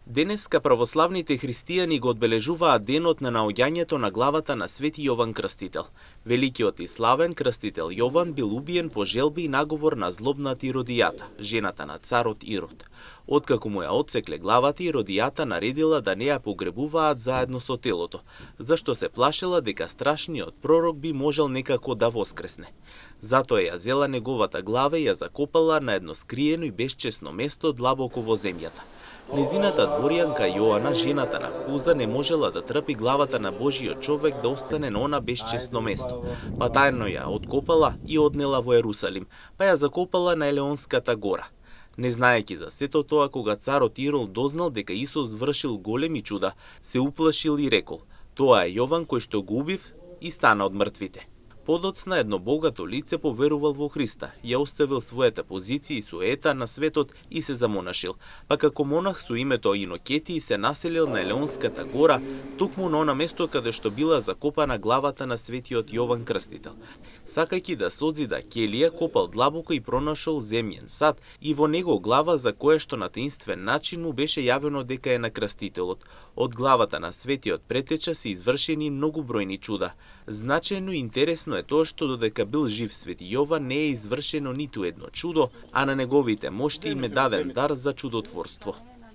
Денеска православните христијани го одбележуваат денот на наоѓањето на главата на Свети Јован Крстител. Великиот и славен крстител Јован бил убиен по желби и наговор на злобната Иродијата, жената на царот Ирод. Откако му ја отсекле главата, Иродијата наредила да не ја погребуваат заедно со телото, зашто се плашела дека страшниот пророк би можел некако да воскресне. Затоа ја зела неговата глава и ја закопала на едно скриено и безчесно место длабоко во земјата. Незината дворјанка Јоана, жената на Куза, не можела да трпи главата на Божиот човек да остане на она безчесно место, па тајно ја откопала и однела во Ерусалим, па ја закопала на Елеонската гора. Не знаејќи за сето тоа, кога царот Ирод дознал дека Исус вршил големи чуда, се уплашил и рекол: "Тоа е Јован кој што го убив и стана од мртвите." Подоцна едно богато лице поверувал во Христа, ја оставил својата позиција и суета на светот и се замонашил, па како монах со името Инокетиј се населил на Елеонската гора, токму на она место каде што била закопана главата на светиот Јован Крстител. Сакајќи да созида келија, копал длабоко и пронашол земјен сад и во него глава за која што на таинствен начин му беше јавено дека е на Крстителот. Од главата на светиот претеча се извршени многобројни чуда. Значајно и интересно е тоа што додека бил жив Свети Јован не е извршено ниту едно чудо, а на неговите мошти им е даден дар за чудотворство.